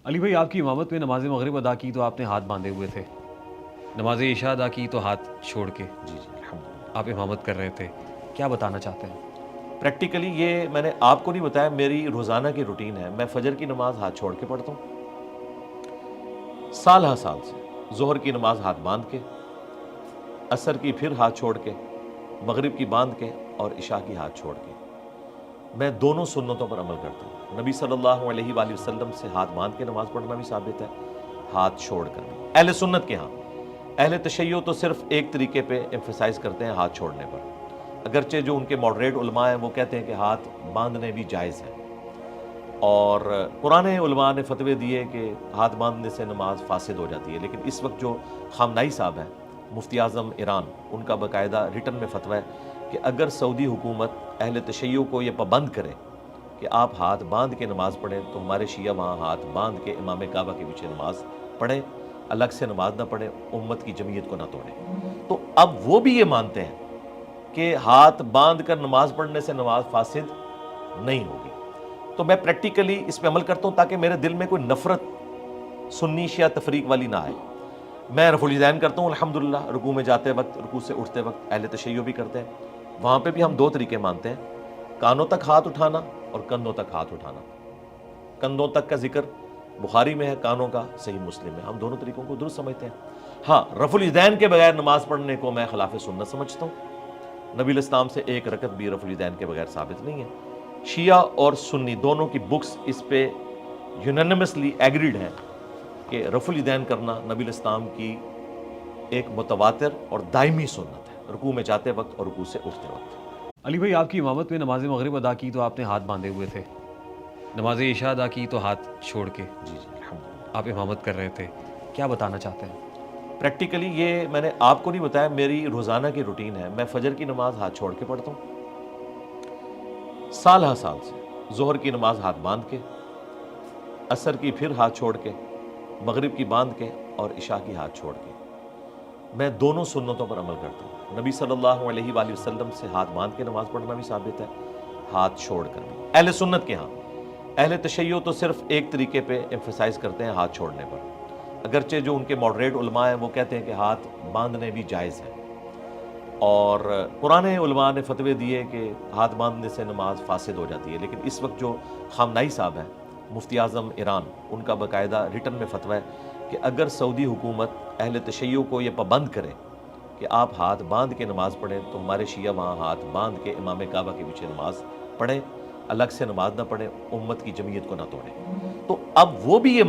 علی بھائی، آپ کی امامت میں نماز مغرب ادا کی تو آپ نے ہاتھ باندھے ہوئے تھے، نماز عشاء ادا کی تو ہاتھ چھوڑ کے جی جی الحمدللہ۔ آپ امامت کر رہے تھے، کیا بتانا چاہتے ہیں؟ پریکٹیکلی یہ میں نے آپ کو نہیں بتایا، میری روزانہ کی روٹین ہے۔ میں فجر کی نماز ہاتھ چھوڑ کے پڑھتا ہوں، سال ہر سال سے۔ ظہر کی نماز ہاتھ باندھ کے، عصر کی پھر ہاتھ چھوڑ کے، مغرب کی باندھ کے اور عشاء کی ہاتھ چھوڑ کے۔ میں دونوں سنتوں پر عمل کرتا ہوں۔ نبی صلی اللہ علیہ وآلہ وسلم سے ہاتھ باندھ کے نماز پڑھنا بھی ثابت ہے، ہاتھ چھوڑ کر بھی۔ اہل سنت کے ہاں، اہل تشیع تو صرف ایک طریقے پہ ایمفیسائز کرتے ہیں، ہاتھ چھوڑنے پر، اگرچہ جو ان کے ماڈریٹ علماء ہیں وہ کہتے ہیں کہ ہاتھ باندھنے بھی جائز ہیں، اور پرانے علماء نے فتوے دیے کہ ہاتھ باندھنے سے نماز فاسد ہو جاتی ہے۔ لیکن اس وقت جو خامنائی صاحب ہیں، مفتی اعظم ایران، ان کا باقاعدہ ریٹن میں فتویٰ ہے کہ اگر سعودی حکومت اہل تشیع کو یہ پابند کرے کہ آپ ہاتھ باندھ کے نماز پڑھیں، تو ہمارے شیعہ وہاں ہاتھ باندھ کے امام کعبہ کے پیچھے نماز پڑھیں، الگ سے نماز نہ پڑھیں، امت کی جمعیت کو نہ توڑیں۔ تو اب وہ بھی یہ مانتے ہیں کہ ہاتھ باندھ کر نماز پڑھنے سے نماز فاسد نہیں ہوگی۔ تو میں پریکٹیکلی اس پہ عمل کرتا ہوں تاکہ میرے دل میں کوئی نفرت سنی شیعہ تفریق والی نہ آئے۔ میں رفع الیدین کرتا ہوں الحمدللہ، رکوع میں جاتے وقت، رکوع سے اٹھتے وقت۔ اہل تشیع بھی کرتے ہیں، وہاں پہ بھی ہم دو طریقے مانتے ہیں، کانوں تک ہاتھ اٹھانا اور کندھوں تک ہاتھ اٹھانا۔ کندھوں تک کا ذکر بخاری میں ہے، کانوں کا صحیح مسلم میں۔ ہم دونوں طریقوں کو درست سمجھتے ہیں۔ ہاں، رفع الیدین کے بغیر نماز پڑھنے کو میں خلاف سنت سمجھتا ہوں۔ نبی الاسلام سے ایک رکعت بھی رفع الیدین کے بغیر ثابت نہیں ہے۔ شیعہ اور سنی دونوں کی بکس اس پہ یونانیمسلی ایگریڈ ہیں کہ رفع الیدین کرنا نبی الاسلام کی ایک متواتر اور دائمی سنت ہے، رکوع میں جاتے وقت اور رکوع سے اٹھتے وقت۔ علی بھائی، آپ کی امامت میں نماز مغرب ادا کی تو آپ نے ہاتھ باندھے ہوئے تھے، نماز عشاء ادا کی تو ہاتھ چھوڑ کے جی جی الحمدللہ۔ آپ امامت کر رہے تھے، کیا بتانا چاہتے ہیں؟ پریکٹیکلی یہ میں نے آپ کو نہیں بتایا، میری روزانہ کی روٹین ہے۔ میں فجر کی نماز ہاتھ چھوڑ کے پڑھتا ہوں، سال ہر سال سے۔ ظہر کی نماز ہاتھ باندھ کے، عصر کی پھر ہاتھ چھوڑ کے، مغرب کی باندھ کے اور عشاء کی ہاتھ چھوڑ کے۔ میں دونوں سنتوں پر عمل کرتا ہوں۔ نبی صلی اللہ علیہ وآلہ وسلم سے ہاتھ باندھ کے نماز پڑھنا بھی ثابت ہے، ہاتھ چھوڑ کر بھی۔ اہل سنت کے ہاں، اہل تشیع تو صرف ایک طریقے پہ ایمفیسائز کرتے ہیں، ہاتھ چھوڑنے پر، اگرچہ جو ان کے ماڈریٹ علماء ہیں وہ کہتے ہیں کہ ہاتھ باندھنے بھی جائز ہیں، اور پرانے علماء نے فتوے دیے کہ ہاتھ باندھنے سے نماز فاسد ہو جاتی ہے۔ لیکن اس وقت جو خامنائی صاحب ہیں، مفتی اعظم ایران، ان کا باقاعدہ ریٹن میں فتویٰ ہے کہ اگر سعودی حکومت اہل تشیع کو یہ پابند کرے کہ آپ ہاتھ باندھ کے نماز پڑھیں، تو ہمارے شیعہ وہاں ہاتھ باندھ کے امام کعبہ کے پیچھے نماز پڑھیں، الگ سے نماز نہ پڑھیں، امت کی جمعیت کو نہ توڑیں۔ تو اب وہ بھی یہ